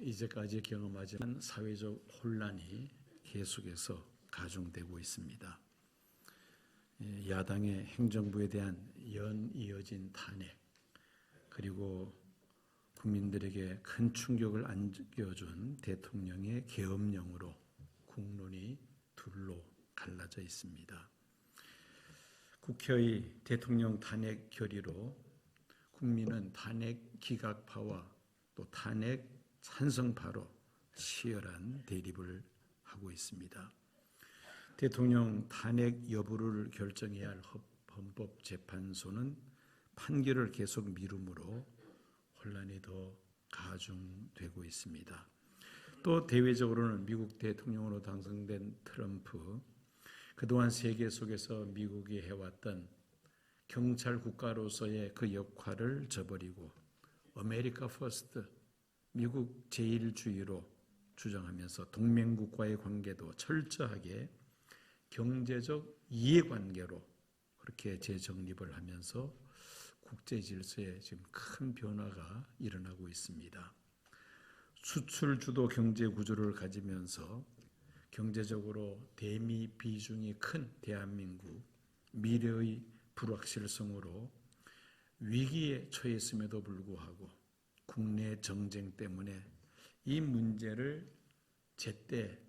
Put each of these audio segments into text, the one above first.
이제까지 경험하지 않은 사회적 혼란이 계속해서 가중되고 있습니다. 야당의 행정부에 대한 이어진 탄핵, 그리고 국민들에게 큰 충격을 안겨준 대통령의 계엄령으로 국론이 둘로 갈라져 있습니다. 국회의 대통령 탄핵 결의로 국민은 탄핵 기각파와 또 탄핵 찬성파로 치열한 대립을 하고 있습니다. 대통령 탄핵 여부를 결정해야 할 헌법재판소는 판결을 계속 미루므로 혼란이 더 가중되고 있습니다. 또 대외적으로는 미국 대통령으로 당선된 트럼프, 그동안 세계 속에서 미국이 해왔던 경찰 국가로서의 그 역할을 저버리고 아메리카 퍼스트, 미국 제일주의로 주장하면서 동맹국과의 관계도 철저하게 경제적 이해관계로 그렇게 재정립을 하면서 국제 질서에 지금 큰 변화가 일어나고 있습니다. 수출 주도 경제 구조를 가지면서 경제적으로 대미 비중이 큰 대한민국, 미래의 불확실성으로 위기에 처했음에도 불구하고 국내 정쟁 때문에 이 문제를 제때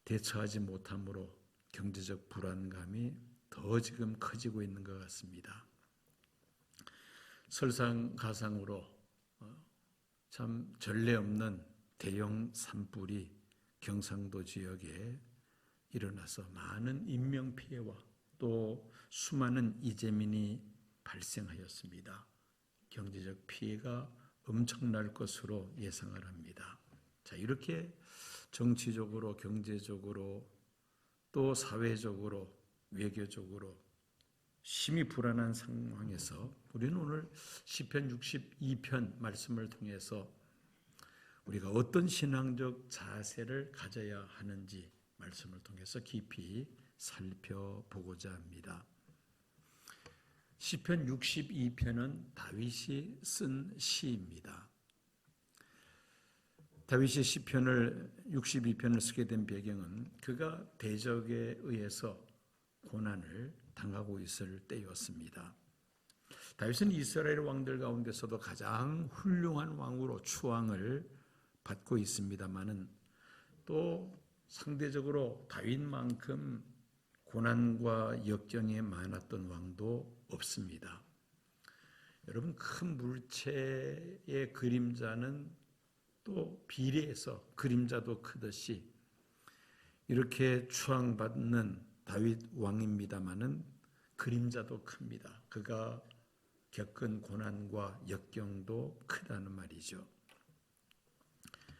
대처하지 못함으로 경제적 불안감이 더 지금 커지고 있는 것 같습니다. 설상가상으로 참 전례 없는 대형 산불이 경상도 지역에 일어나서 많은 인명피해와 또 수많은 이재민이 발생하였습니다. 경제적 피해가 엄청날 것으로 예상을 합니다. 자, 이렇게 정치적으로, 경제적으로, 또 사회적으로, 외교적으로 심히 불안한 상황에서 우리는 오늘 시편 62편 말씀을 통해서 우리가 어떤 신앙적 자세를 가져야 하는지 말씀을 통해서 깊이 살펴보고자 합니다. 시편 62편은 다윗이 쓴 시입니다. 다윗이 시편을 62편을 쓰게 된 배경은 그가 대적에 의해서 고난을 당하고 있을 때였습니다. 다윗은 이스라엘 왕들 가운데서도 가장 훌륭한 왕으로 추앙을 받고 있습니다만은 또 상대적으로 다윗만큼 고난과 역경이 많았던 왕도 없습니다. 여러분, 큰 물체의 그림자는 또 비례해서 그림자도 크듯이 이렇게 추앙받는 다윗 왕입니다마는 그림자도 큽니다. 그가 겪은 고난과 역경도 크다는 말이죠.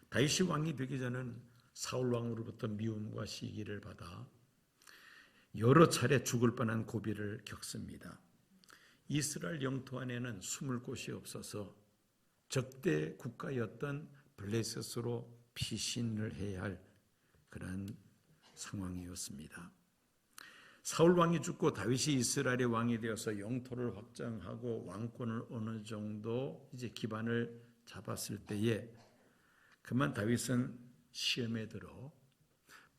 다윗이 왕이 되기 전에는 사울 왕으로부터 미움과 시기를 받아 여러 차례 죽을 뻔한 고비를 겪습니다. 이스라엘 영토 안에는 숨을 곳이 없어서 적대 국가였던 블레셋으로 피신을 해야 할 그런 상황이었습니다. 사울 왕이 죽고 다윗이 이스라엘의 왕이 되어서 영토를 확장하고 왕권을 어느 정도 이제 기반을 잡았을 때에 그만 다윗은 시험에 들어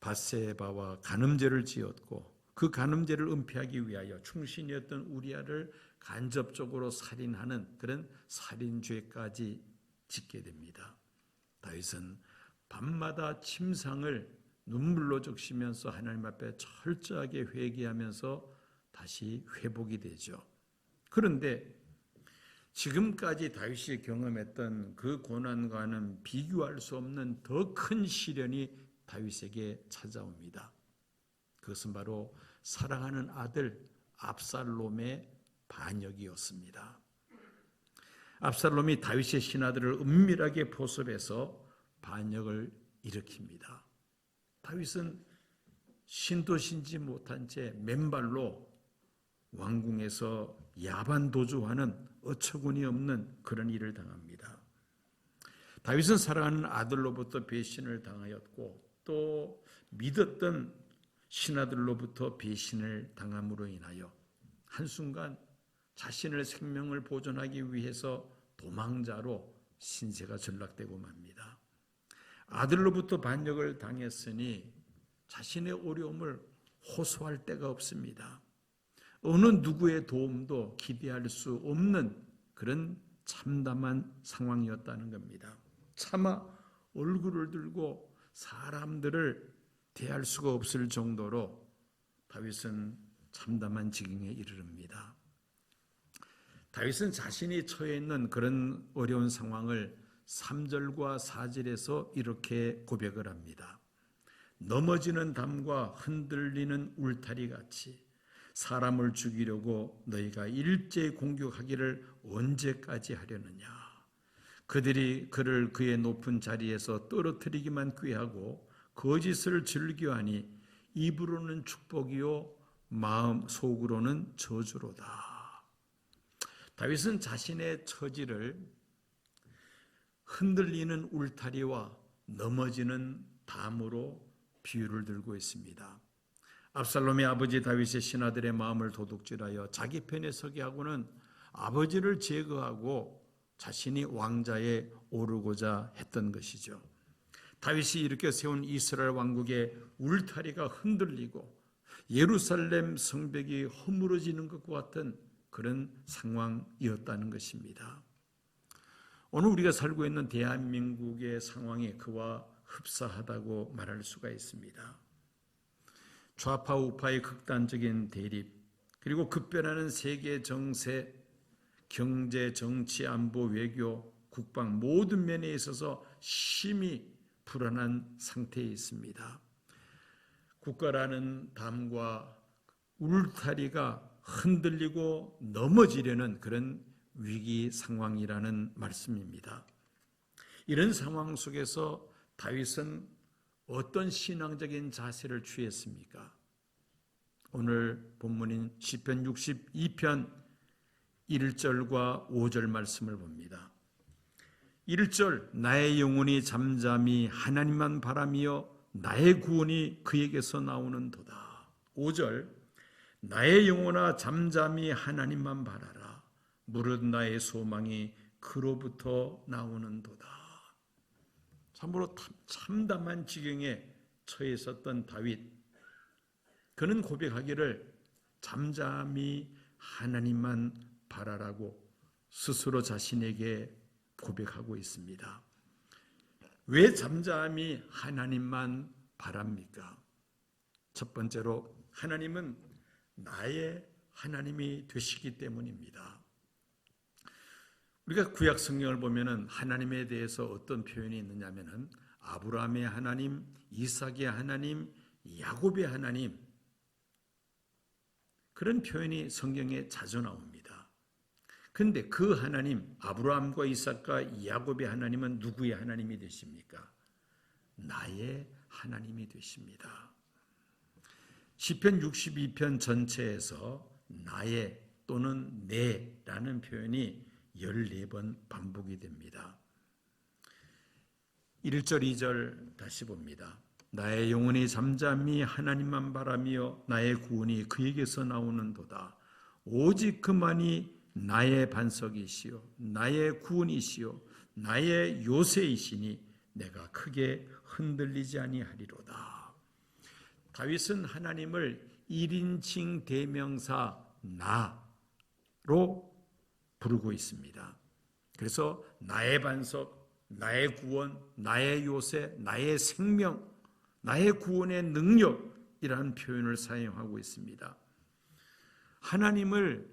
밧세바와 간음죄를 지었고 그 간음죄를 은폐하기 위하여 충신이었던 우리아를 간접적으로 살인하는 그런 살인죄까지 짓게 됩니다. 다윗은 밤마다 침상을 눈물로 적시면서 하나님 앞에 철저하게 회개하면서 다시 회복이 되죠. 그런데 지금까지 다윗이 경험했던 그 고난과는 비교할 수 없는 더 큰 시련이 다윗에게 찾아옵니다. 그것은 바로 사랑하는 아들 압살롬의 반역이었습니다. 압살롬이 다윗의 신하들을 은밀하게 포섭해서 반역을 일으킵니다. 다윗은 신도 신지 못한 채 맨발로 왕궁에서 야반 도주하는 어처구니 없는 그런 일을 당합니다. 다윗은 사랑하는 아들로부터 배신을 당하였고 또 믿었던 신하들로부터 배신을 당함으로 인하여 한순간 자신의 생명을 보존하기 위해서 도망자로 신세가 전락되고 맙니다. 아들로부터 반역을 당했으니 자신의 어려움을 호소할 데가 없습니다. 어느 누구의 도움도 기대할 수 없는 그런 참담한 상황이었다는 겁니다. 차마 얼굴을 들고 사람들을 대할 수가 없을 정도로 다윗은 참담한 지경에 이르릅니다. 다윗은 자신이 처해 있는 그런 어려운 상황을 3절과 4절에서 이렇게 고백을 합니다. 넘어지는 담과 흔들리는 울타리 같이 사람을 죽이려고 너희가 일제히 공격하기를 언제까지 하려느냐. 그들이 그를 그의 높은 자리에서 떨어뜨리기만 꾀하고 거짓을 즐겨하니 입으로는 축복이요 마음 속으로는 저주로다. 다윗은 자신의 처지를 흔들리는 울타리와 넘어지는 담으로 비유를 들고 있습니다. 압살롬의 아버지 다윗의 신하들의 마음을 도둑질하여 자기 편에 서게 하고는 아버지를 제거하고 자신이 왕자에 오르고자 했던 것이죠. 다윗이 일으켜 세운 이스라엘 왕국의 울타리가 흔들리고 예루살렘 성벽이 허물어지는 것과 같은 그런 상황이었다는 것입니다. 오늘 우리가 살고 있는 대한민국의 상황이 그와 흡사하다고 말할 수가 있습니다. 좌파 우파의 극단적인 대립, 그리고 급변하는 세계 정세, 경제, 정치, 안보, 외교, 국방 모든 면에 있어서 심히 불안한 상태에 있습니다. 국가라는 담과 울타리가 흔들리고 넘어지려는 그런 위기 상황이라는 말씀입니다. 이런 상황 속에서 다윗은 어떤 신앙적인 자세를 취했습니까? 오늘 본문인 시편 62편 1절과 5절 말씀을 봅니다. 1절 나의 영혼이 잠잠히 하나님만 바라며 나의 구원이 그에게서 나오는 도다. 5절 나의 영혼아 잠잠히 하나님만 바라라. 무릇 나의 소망이 그로부터 나오는 도다. 참으로 참담한 지경에 처해 있었던 다윗, 그는 고백하기를 잠잠히 하나님만 바라라고 스스로 자신에게 고백하고 있습니다. 왜 잠잠히 하나님만 바랍니까? 첫 번째로 하나님은 나의 하나님이 되시기 때문입니다. 우리가 구약 성경을 보면은 하나님에 대해서 어떤 표현이 있느냐면은 아브라함의 하나님, 이삭의 하나님, 야곱의 하나님, 그런 표현이 성경에 자주 나옵니다. 그런데 그 하나님, 아브라함과 이삭과 야곱의 하나님은 누구의 하나님이 되십니까? 나의 하나님이 되십니다. 시편 62편 전체에서 나의 또는 내라는 표현이 14번 반복이 됩니다. 1절, 2절 다시 봅니다. 나의 영혼이 잠잠히 하나님만 바라며 나의 구원이 그에게서 나오는 도다. 오직 그만이 나의 반석이시요 나의 구원이시요 나의 요새이시니 내가 크게 흔들리지 아니하리로다. 다윗은 하나님을 1인칭 대명사 나로 부르고 있습니다. 그래서 나의 반석, 나의 구원, 나의 요새, 나의 생명, 나의 구원의 능력이라는 표현을 사용하고 있습니다. 하나님을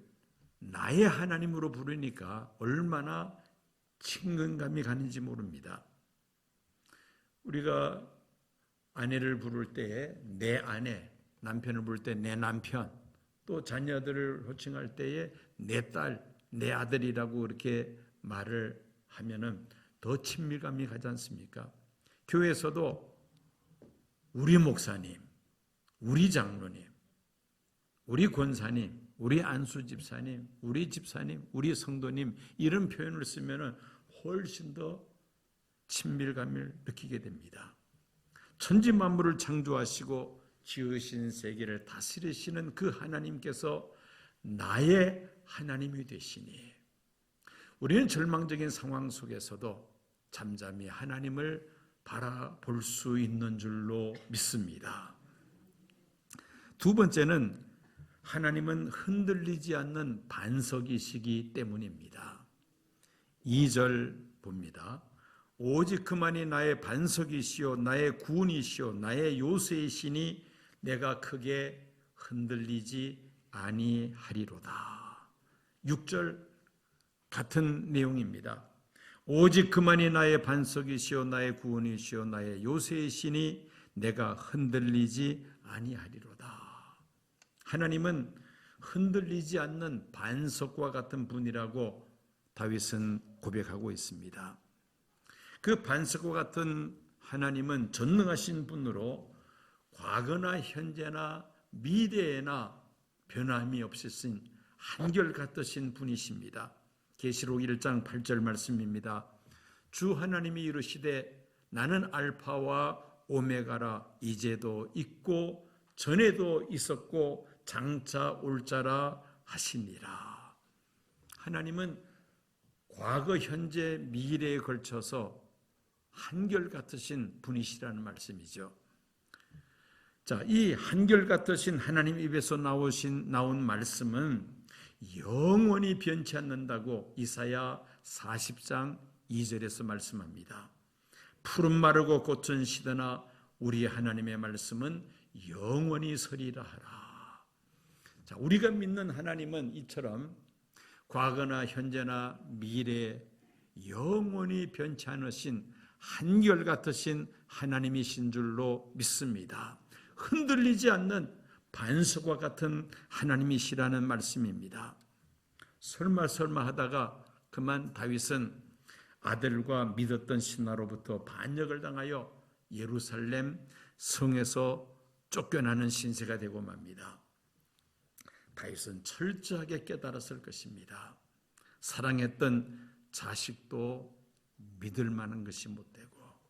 나의 하나님으로 부르니까 얼마나 친근감이 가는지 모릅니다. 우리가 아내를 부를 때에 내 아내, 남편을 부를 때 내 남편, 또 자녀들을 호칭할 때에 내 딸, 내 아들이라고 이렇게 말을 하면은 더 친밀감이 가지 않습니까? 교회에서도 우리 목사님, 우리 장로님, 우리 권사님, 우리 안수 집사님, 우리 집사님, 우리 성도님 이런 표현을 쓰면은 훨씬 더 친밀감을 느끼게 됩니다. 천지 만물을 창조하시고 지으신 세계를 다스리시는 그 하나님께서 나의 하나님이 되시니 우리는 절망적인 상황 속에서도 잠잠히 하나님을 바라볼 수 있는 줄로 믿습니다. 두 번째는 하나님은 흔들리지 않는 반석이시기 때문입니다. 2절 봅니다. 오직 그만이 나의 반석이시요 나의 구원이시요 나의 요새이시니 내가 크게 흔들리지 아니하리로다. 6절 같은 내용입니다. 오직 그만이 나의 반석이시요 나의 구원이시요 나의 요새이시니 내가 흔들리지 아니하리로다. 하나님은 흔들리지 않는 반석과 같은 분이라고 다윗은 고백하고 있습니다. 그 반석과 같은 하나님은 전능하신 분으로 과거나 현재나 미래에나 변함이 없으신 한결같으신 분이십니다. 계시록 1장 8절 말씀입니다. 주 하나님이 이르시되 나는 알파와 오메가라. 이제도 있고 전에도 있었고 장차 올 자라 하시니라. 하나님은 과거, 현재, 미래에 걸쳐서 한결같으신 분이시라는 말씀이죠. 자, 이 한결같으신 하나님 입에서 나온 말씀은 영원히 변치 않는다고 이사야 40장 2절에서 말씀합니다. 푸른 마르고 꽃은 시드나 우리 하나님의 말씀은 영원히 서리라 하라. 자, 우리가 믿는 하나님은 이처럼 과거나 현재나 미래에 영원히 변치 않으신 한결같으신 하나님이신 줄로 믿습니다. 흔들리지 않는 반석과 같은 하나님이시라는 말씀입니다. 설마 하다가 그만 다윗은 아들과 믿었던 신하로부터 반역을 당하여 예루살렘 성에서 쫓겨나는 신세가 되고 맙니다. 다윗은 철저하게 깨달았을 것입니다. 사랑했던 자식도 믿을 만한 것이 못되고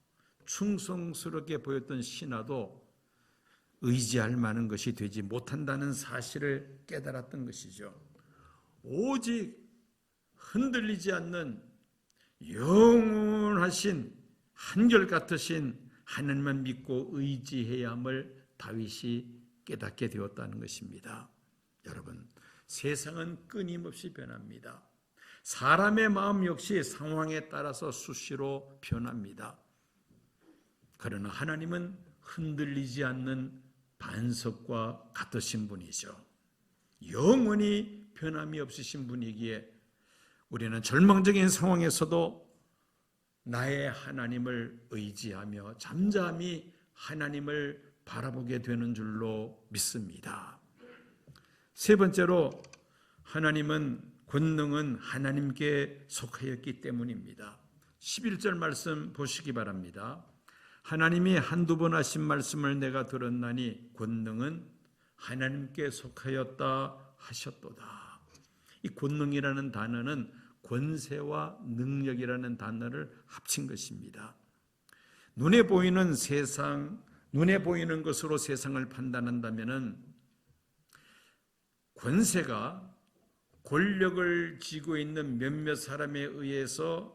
충성스럽게 보였던 신하도 의지할 만한 것이 되지 못한다는 사실을 깨달았던 것이죠. 오직 흔들리지 않는 영원하신 한결같으신 하나님만 믿고 의지해야 함을 다윗이 깨닫게 되었다는 것입니다. 여러분, 세상은 끊임없이 변합니다. 사람의 마음 역시 상황에 따라서 수시로 변합니다. 그러나 하나님은 흔들리지 않는 반석과 같으신 분이죠. 영원히 변함이 없으신 분이기에 우리는 절망적인 상황에서도 나의 하나님을 의지하며 잠잠히 하나님을 바라보게 되는 줄로 믿습니다. 세 번째로 하나님은 권능은 하나님께 속하였기 때문입니다. 11절 말씀 보시기 바랍니다. 하나님이 한두 번 하신 말씀을 내가 들었나니 권능은 하나님께 속하였다 하셨도다. 이 권능이라는 단어는 권세와 능력이라는 단어를 합친 것입니다. 눈에 보이는 것으로 세상을 판단한다면은 권세가 권력을 쥐고 있는 몇몇 사람에 의해서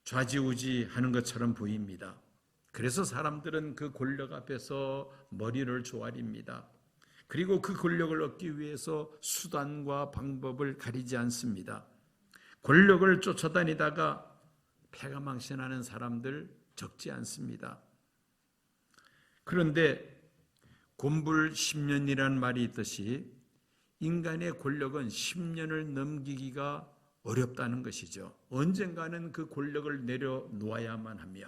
좌지우지하는 것처럼 보입니다. 그래서 사람들은 그 권력 앞에서 머리를 조아립니다. 그리고 그 권력을 얻기 위해서 수단과 방법을 가리지 않습니다. 권력을 쫓아다니다가 패가망신하는 사람들 적지 않습니다. 그런데 곤불 10년이라는 말이 있듯이 인간의 권력은 10년을 넘기기가 어렵다는 것이죠. 언젠가는 그 권력을 내려놓아야만 하며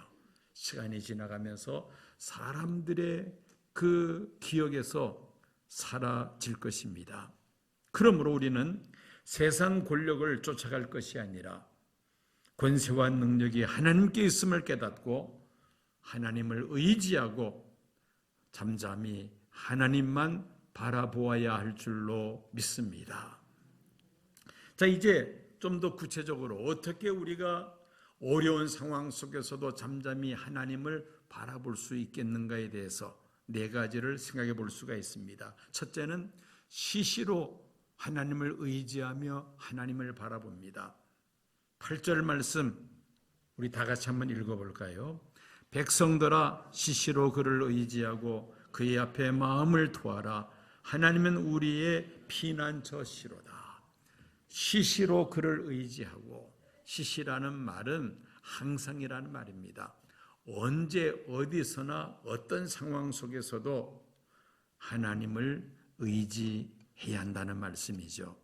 시간이 지나가면서 사람들의 그 기억에서 사라질 것입니다. 그러므로 우리는 세상 권력을 쫓아갈 것이 아니라 권세와 능력이 하나님께 있음을 깨닫고 하나님을 의지하고 잠잠히 하나님만 바라보아야 할 줄로 믿습니다. 자, 이제 좀 더 구체적으로 어떻게 우리가 어려운 상황 속에서도 잠잠히 하나님을 바라볼 수 있겠는가에 대해서 네 가지를 생각해 볼 수가 있습니다. 첫째는 시시로 하나님을 의지하며 하나님을 바라봅니다. 8절 말씀 우리 다 같이 한번 읽어볼까요? 백성들아 시시로 그를 의지하고 그의 앞에 마음을 토하라. 하나님은 우리의 피난처시로다. 시시로 그를 의지하고, 시시라는 말은 항상이라는 말입니다. 언제 어디서나 어떤 상황 속에서도 하나님을 의지해야 한다는 말씀이죠.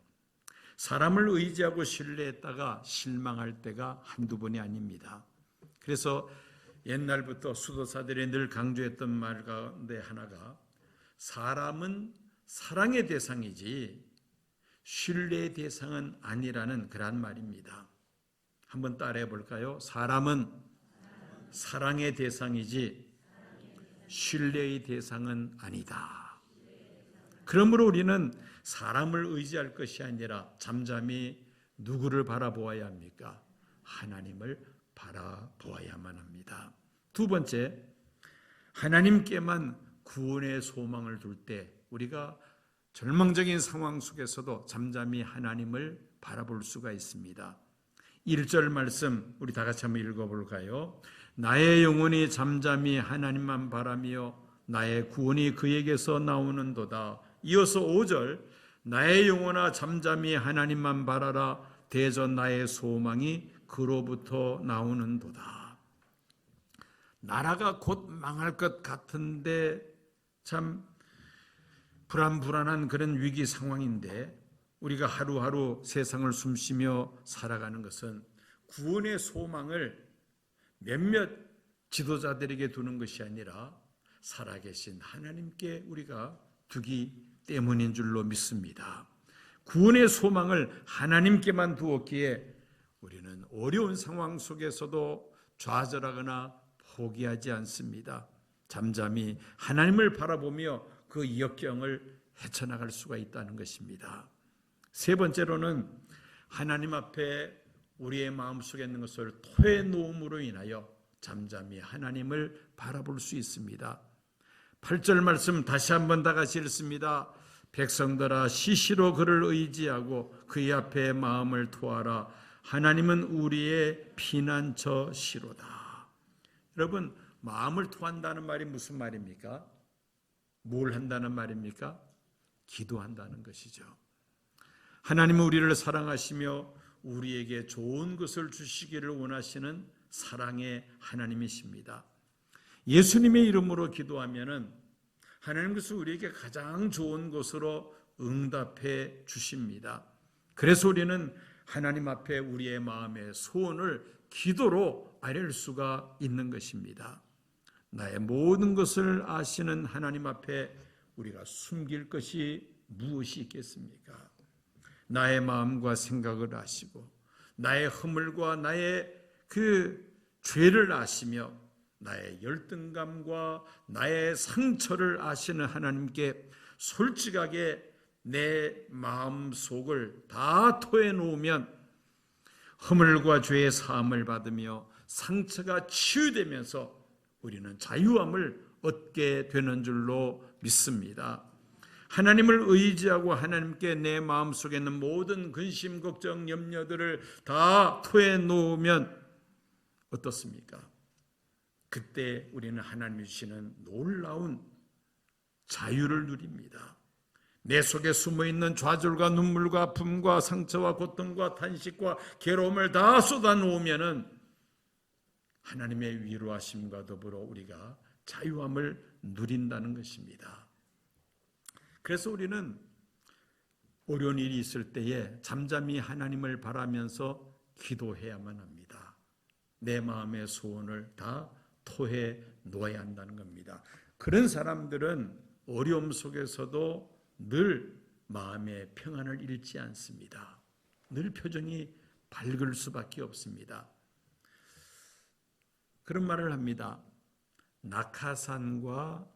사람을 의지하고 신뢰했다가 실망할 때가 한두 번이 아닙니다. 그래서 옛날부터 수도사들이 늘 강조했던 말 가운데 하나가 사람은 사랑의 대상이지 신뢰의 대상은 아니라는 그런 말입니다. 한번 따라해 볼까요? 사람은 사랑의 대상이지 신뢰의 대상은 아니다. 그러므로 우리는 사람을 의지할 것이 아니라 잠잠히 누구를 바라보아야 합니까? 하나님을 바라보아야만 합니다. 두 번째, 하나님께만 구원의 소망을 둘 때 우리가 절망적인 상황 속에서도 잠잠히 하나님을 바라볼 수가 있습니다. 1절 말씀 우리 다 같이 한번 읽어볼까요? 나의 영혼이 잠잠히 하나님만 바라며 나의 구원이 그에게서 나오는도다. 이어서 5절 나의 영혼아 잠잠히 하나님만 바라라. 대저 나의 소망이 그로부터 나오는도다. 나라가 곧 망할 것 같은데 참 불안한 그런 위기 상황인데 우리가 하루하루 세상을 숨쉬며 살아가는 것은 구원의 소망을 몇몇 지도자들에게 두는 것이 아니라 살아계신 하나님께 우리가 두기 때문인 줄로 믿습니다. 구원의 소망을 하나님께만 두었기에 우리는 어려운 상황 속에서도 좌절하거나 포기하지 않습니다. 잠잠히 하나님을 바라보며 그 역경을 헤쳐나갈 수가 있다는 것입니다. 세 번째로는 하나님 앞에 우리의 마음속에 있는 것을 토해놓음으로 인하여 잠잠히 하나님을 바라볼 수 있습니다. 8절 말씀 다시 한번 다 같이 읽습니다. 백성들아 시시로 그를 의지하고 그의 앞에 마음을 토하라. 하나님은 우리의 피난처시로다. 여러분, 마음을 토한다는 말이 무슨 말입니까? 뭘 한다는 말입니까? 기도한다는 것이죠. 하나님은 우리를 사랑하시며 우리에게 좋은 것을 주시기를 원하시는 사랑의 하나님이십니다. 예수님의 이름으로 기도하면은 하나님께서 우리에게 가장 좋은 것으로 응답해 주십니다. 그래서 우리는 하나님 앞에 우리의 마음의 소원을 기도로 아뢰을 수가 있는 것입니다. 나의 모든 것을 아시는 하나님 앞에 우리가 숨길 것이 무엇이 있겠습니까? 나의 마음과 생각을 아시고 나의 허물과 나의 그 죄를 아시며 나의 열등감과 나의 상처를 아시는 하나님께 솔직하게 내 마음속을 다 토해놓으면 허물과 죄의 사함을 받으며 상처가 치유되면서 우리는 자유함을 얻게 되는 줄로 믿습니다. 하나님을 의지하고 하나님께 내 마음속에 있는 모든 근심, 걱정, 염려들을 다 토해놓으면 어떻습니까? 그때 우리는 하나님이 주시는 놀라운 자유를 누립니다. 내 속에 숨어있는 좌절과 눈물과 아픔과 상처와 고통과 탄식과 괴로움을 다 쏟아놓으면 하나님의 위로하심과 더불어 우리가 자유함을 누린다는 것입니다. 그래서 우리는 어려운 일이 있을 때에 잠잠히 하나님을 바라면서 기도해야만 합니다. 내 마음의 소원을 다 토해 놓아야 한다는 겁니다. 그런 사람들은 어려움 속에서도 늘 마음의 평안을 잃지 않습니다. 늘 표정이 밝을 수밖에 없습니다. 그런 말을 합니다. 낙하산과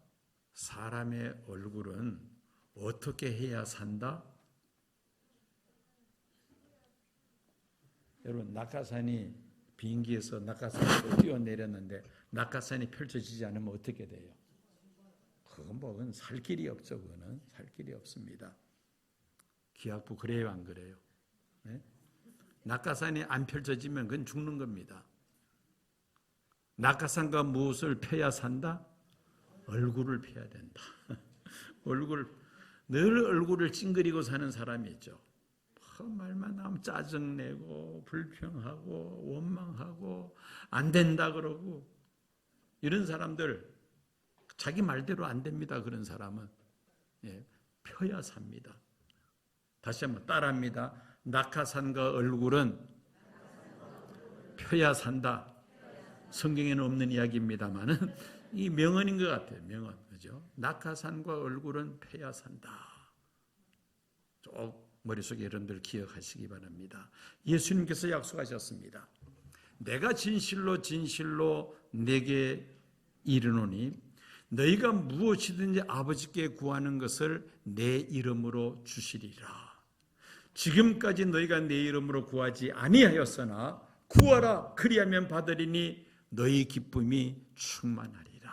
사람의 얼굴은 어떻게 해야 산다? 여러분, 낙하산이 비행기에서 낙하산으로 뛰어내렸는데 낙하산이 펼쳐지지 않으면 어떻게 돼요? 그건 살 길이 없죠. 그거는 살 길이 없습니다. 기압부 그래요, 안 그래요? 네? 낙하산이 안 펼쳐지면 그건 죽는 겁니다. 낙하산과 무엇을 펴야 산다? 얼굴을 펴야 된다. 늘 얼굴을 찡그리고 사는 사람이 있죠. 말만 하면 짜증내고 불평하고 원망하고 안 된다 그러고, 이런 사람들 자기 말대로 안 됩니다. 그런 사람은 펴야 삽니다. 다시 한번 따라합니다. 낙하산과 얼굴은 펴야 산다. 성경에는 없는 이야기입니다만은 이 명언인 것 같아요. 명언, 그죠? 낙하산과 얼굴은 펴야 산다. 쭉 머릿속에 여러분들 기억하시기 바랍니다. 예수님께서 약속하셨습니다. 내가 진실로 진실로 내게 이르노니 너희가 무엇이든지 아버지께 구하는 것을 내 이름으로 주시리라. 지금까지 너희가 내 이름으로 구하지 아니하였으나 구하라, 그리하면 받으리니 너희 기쁨이 충만하리라.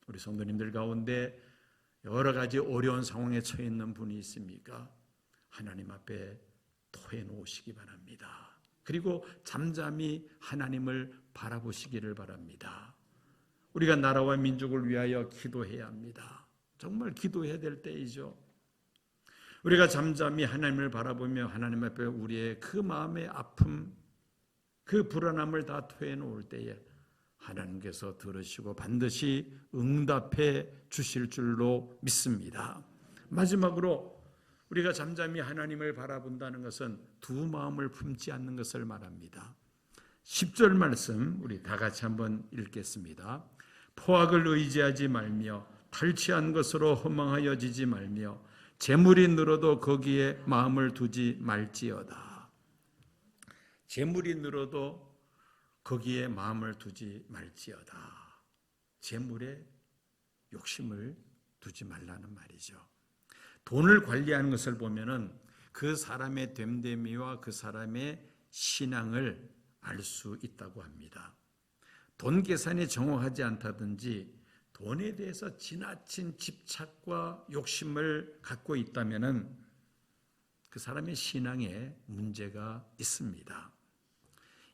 우리 성도님들 가운데 여러 가지 어려운 상황에 처해 있는 분이 있습니까? 하나님 앞에 토해 놓으시기 바랍니다. 그리고 잠잠히 하나님을 바라보시기를 바랍니다. 우리가 나라와 민족을 위하여 기도해야 합니다. 정말 기도해야 될 때이죠. 우리가 잠잠히 하나님을 바라보며 하나님 앞에 우리의 그 마음의 아픔, 그 불안함을 다 토해 놓을 때에 하나님께서 들으시고 반드시 응답해 주실 줄로 믿습니다. 마지막으로 우리가 잠잠히 하나님을 바라본다는 것은 두 마음을 품지 않는 것을 말합니다. 10절 말씀 우리 다 같이 한번 읽겠습니다. 포악을 의지하지 말며 탈취한 것으로 허망하여지지 말며 재물이 늘어도 거기에 마음을 두지 말지어다. 재물이 늘어도 거기에 마음을 두지 말지어다. 재물에 욕심을 두지 말라는 말이죠. 돈을 관리하는 것을 보면은 그 사람의 됨됨이와 그 사람의 신앙을 알 수 있다고 합니다. 돈 계산이 정확하지 않다든지 돈에 대해서 지나친 집착과 욕심을 갖고 있다면은 그 사람의 신앙에 문제가 있습니다.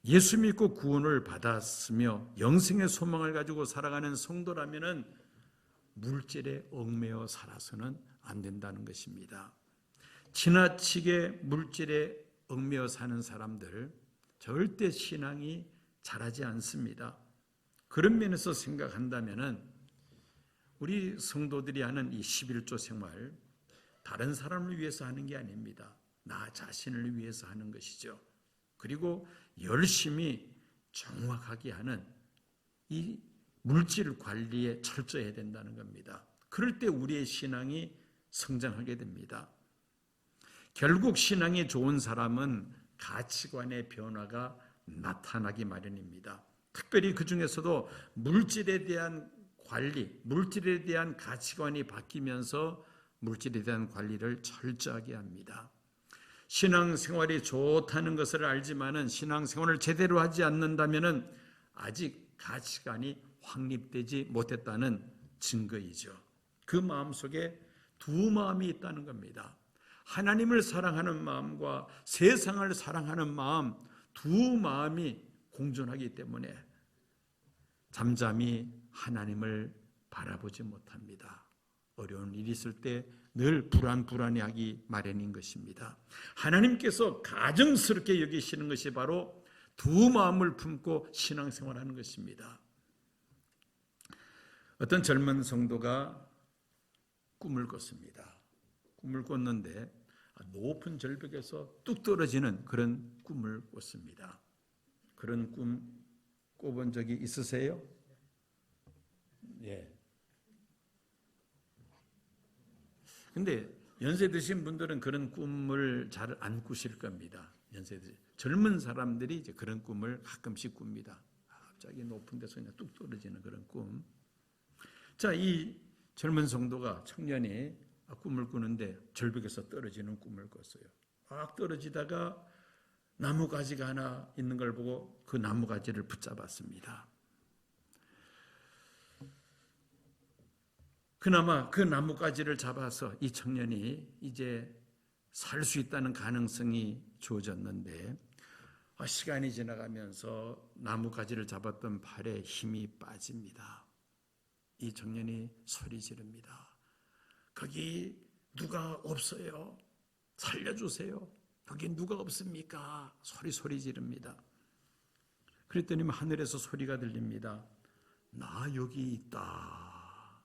예수 믿고 구원을 받았으며 영생의 소망을 가지고 살아가는 성도라면은 물질에 얽매여 살아서는 안 된다는 것입니다. 지나치게 물질에 얽매여 사는 사람들 절대 신앙이 자라지 않습니다. 그런 면에서 생각한다면은 우리 성도들이 하는 이 11조 생활, 다른 사람을 위해서 하는 게 아닙니다. 나 자신을 위해서 하는 것이죠. 그리고 열심히 정확하게 하는 이 물질 관리에 철저해야 된다는 겁니다. 그럴 때 우리의 신앙이 성장하게 됩니다. 결국 신앙이 좋은 사람은 가치관의 변화가 나타나기 마련입니다. 특별히 그 중에서도 물질에 대한 관리, 물질에 대한 가치관이 바뀌면서 물질에 대한 관리를 철저하게 합니다. 신앙생활이 좋다는 것을 알지만은 신앙생활을 제대로 하지 않는다면은 아직 가치관이 확립되지 못했다는 증거이죠. 그 마음속에 두 마음이 있다는 겁니다. 하나님을 사랑하는 마음과 세상을 사랑하는 마음, 두 마음이 공존하기 때문에 잠잠히 하나님을 바라보지 못합니다. 어려운 일이 있을 때 늘 불안해하기 마련인 것입니다. 하나님께서 가증스럽게 여기시는 것이 바로 두 마음을 품고 신앙생활하는 것입니다. 어떤 젊은 성도가 꿈을 꿨습니다. 꿈을 꿨는데 높은 절벽에서 뚝 떨어지는 그런 꿈을 꿨습니다. 그런 꿈 꿔본 적이 있으세요? 예. 근데 연세 드신 분들은 그런 꿈을 잘 안 꾸실 겁니다. 연세 드신 젊은 사람들이 이제 그런 꿈을 가끔씩 꿉니다. 갑자기 높은 데서 그냥 뚝 떨어지는 그런 꿈. 자, 이 젊은 성도가 청년이 꿈을 꾸는데 절벽에서 떨어지는 꿈을 꿨어요. 막 떨어지다가 나무가지가 하나 있는 걸 보고 그 나무가지를 붙잡았습니다. 그나마 그 나뭇가지를 잡아서 이 청년이 이제 살 수 있다는 가능성이 주어졌는데 시간이 지나가면서 나뭇가지를 잡았던 팔에 힘이 빠집니다. 이 청년이 소리 지릅니다. 거기 누가 없어요? 살려주세요. 거기 누가 없습니까? 소리 지릅니다. 그랬더니 하늘에서 소리가 들립니다. 나 여기 있다.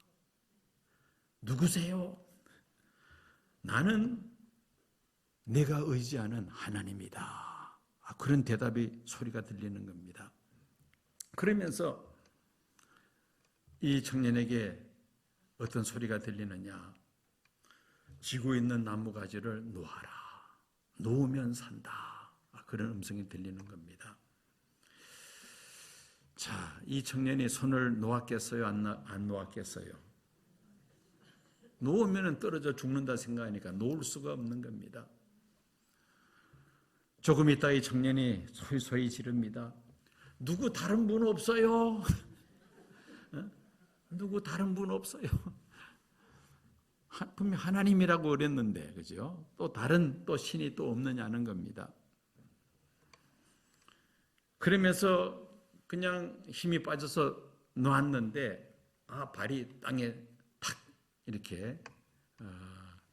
누구세요? 나는 내가 의지하는 하나님이다. 그런 대답이 소리가 들리는 겁니다. 그러면서 이 청년에게 어떤 소리가 들리느냐? 지고 있는 나무가지를 놓아라. 놓으면 산다. 그런 음성이 들리는 겁니다. 자, 이 청년이 손을 놓았겠어요? 안 놓았겠어요? 놓으면 떨어져 죽는다 생각하니까 놓을 수가 없는 겁니다. 조금 있다 이 청년이 소리 지릅니다. 누구 다른 분 없어요? 누구 다른 분 없어요? 분명 하나님이라고 그랬는데, 그죠? 또 다른 신이 또 없느냐는 겁니다. 그러면서 그냥 힘이 빠져서 놓았는데, 발이 땅에 탁 이렇게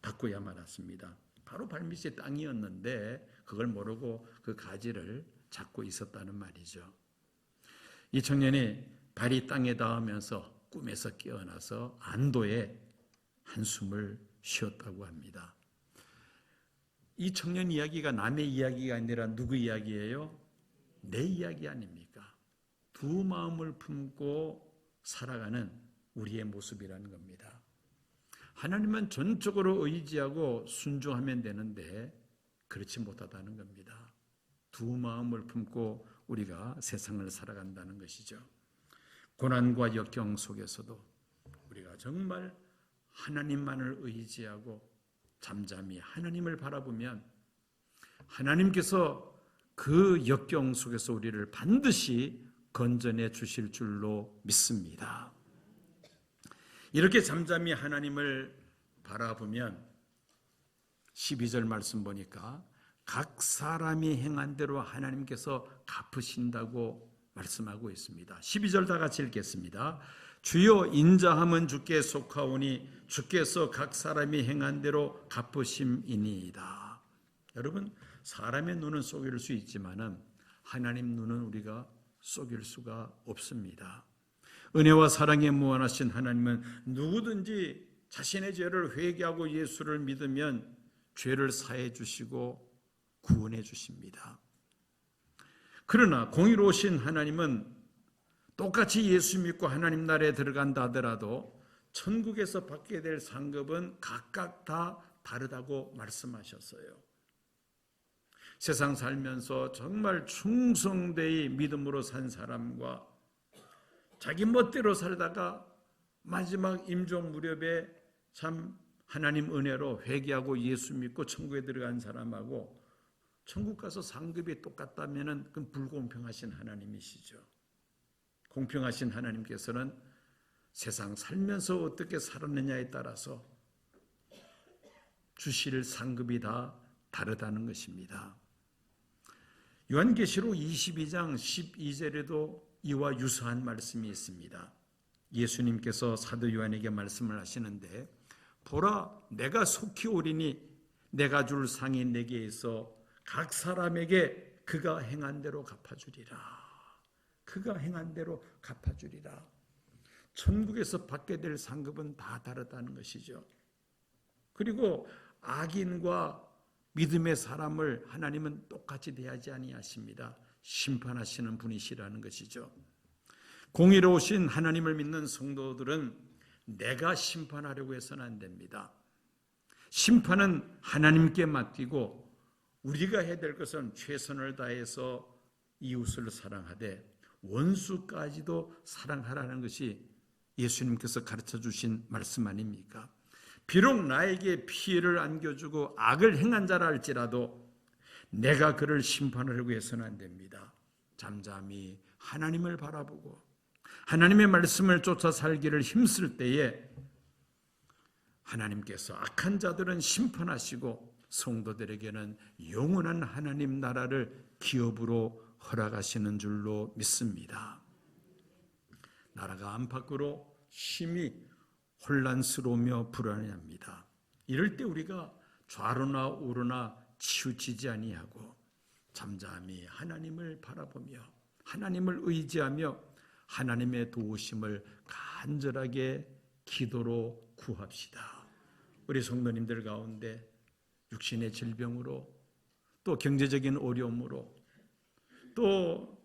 닿고야 말았습니다. 바로 발밑이 땅이었는데 그걸 모르고 그 가지를 잡고 있었다는 말이죠. 이 청년이 발이 땅에 닿으면서 꿈에서 깨어나서 안도의 한숨을 쉬었다고 합니다. 이 청년 이야기가 남의 이야기가 아니라 누구 이야기예요? 내 이야기 아닙니까? 두 마음을 품고 살아가는 우리의 모습이라는 겁니다. 하나님은 전적으로 의지하고 순종하면 되는데 그렇지 못하다는 겁니다. 두 마음을 품고 우리가 세상을 살아간다는 것이죠. 고난과 역경 속에서도 우리가 정말 하나님만을 의지하고 잠잠히 하나님을 바라보면 하나님께서 그 역경 속에서 우리를 반드시 건져내 주실 줄로 믿습니다. 이렇게 잠잠히 하나님을 바라보면 12절 말씀 보니까 각 사람이 행한 대로 하나님께서 갚으신다고 말씀하고 있습니다. 12절 다 같이 읽겠습니다. 주여 인자함은 주께 속하오니 주께서 각 사람이 행한 대로 갚으심이니이다. 여러분, 사람의 눈은 속일 수 있지만은 하나님 눈은 우리가 속일 수가 없습니다. 은혜와 사랑에 무한하신 하나님은 누구든지 자신의 죄를 회개하고 예수를 믿으면 죄를 사해 주시고 구원해 주십니다. 그러나 공의로우신 하나님은 똑같이 예수 믿고 하나님 나라에 들어간다 하더라도 천국에서 받게 될 상급은 각각 다 다르다고 말씀하셨어요. 세상 살면서 정말 충성되이 믿음으로 산 사람과 자기 멋대로 살다가 마지막 임종 무렵에 참 하나님 은혜로 회개하고 예수 믿고 천국에 들어간 사람하고 천국 가서 상급이 똑같다면 그건 불공평하신 하나님이시죠. 공평하신 하나님께서는 세상 살면서 어떻게 살았느냐에 따라서 주실 상급이 다 다르다는 것입니다. 요한계시록 22장 12절에도 이와 유사한 말씀이 있습니다. 예수님께서 사도 요한에게 말씀을 하시는데 보라 내가 속히 오리니 내가 줄 상이 내게 있어 각 사람에게 그가 행한 대로 갚아주리라. 그가 행한 대로 갚아주리라. 천국에서 받게 될 상급은 다 다르다는 것이죠. 그리고 악인과 믿음의 사람을 하나님은 똑같이 대하지 아니하십니다. 심판하시는 분이시라는 것이죠. 공의로우신 하나님을 믿는 성도들은 내가 심판하려고 해서는 안 됩니다. 심판은 하나님께 맡기고 우리가 해야 될 것은 최선을 다해서 이웃을 사랑하되 원수까지도 사랑하라는 것이 예수님께서 가르쳐 주신 말씀 아닙니까? 비록 나에게 피해를 안겨주고 악을 행한 자라 할지라도 내가 그를 심판하려고 해서는 안 됩니다. 잠잠히 하나님을 바라보고 하나님의 말씀을 쫓아 살기를 힘쓸 때에 하나님께서 악한 자들은 심판하시고 성도들에게는 영원한 하나님 나라를 기업으로 허락하시는 줄로 믿습니다. 나라가 안팎으로 심히 혼란스러우며 불안해합니다. 이럴 때 우리가 좌로나 우로나 치우치지 아니하고 잠잠히 하나님을 바라보며 하나님을 의지하며 하나님의 도우심을 간절하게 기도로 구합시다. 우리 성도님들 가운데 육신의 질병으로 또 경제적인 어려움으로 또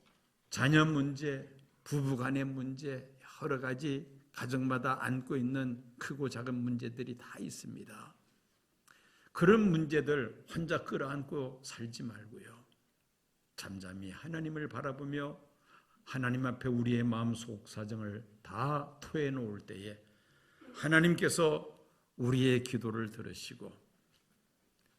자녀 문제, 부부간의 문제, 여러 가지 가정마다 안고 있는 크고 작은 문제들이 다 있습니다. 그런 문제들 혼자 끌어안고 살지 말고요. 잠잠히 하나님을 바라보며 하나님 앞에 우리의 마음속 사정을 다 토해놓을 때에 하나님께서 우리의 기도를 들으시고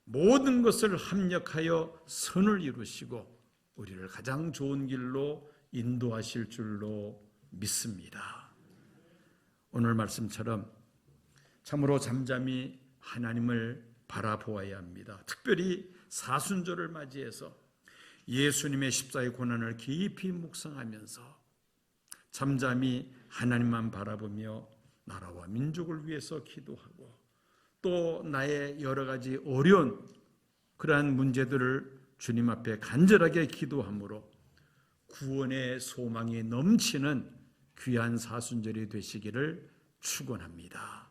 모든 것을 합력하여 선을 이루시고 우리를 가장 좋은 길로 인도하실 줄로 믿습니다. 오늘 말씀처럼 참으로 잠잠히 하나님을 바라보아야 합니다. 특별히 사순절을 맞이해서 예수님의 십자가의 고난을 깊이 묵상하면서 잠잠히 하나님만 바라보며 나라와 민족을 위해서 기도하고 또 나의 여러 가지 어려운 그러한 문제들을 주님 앞에 간절하게 기도함으로 구원의 소망이 넘치는 귀한 사순절이 되시기를 축원합니다.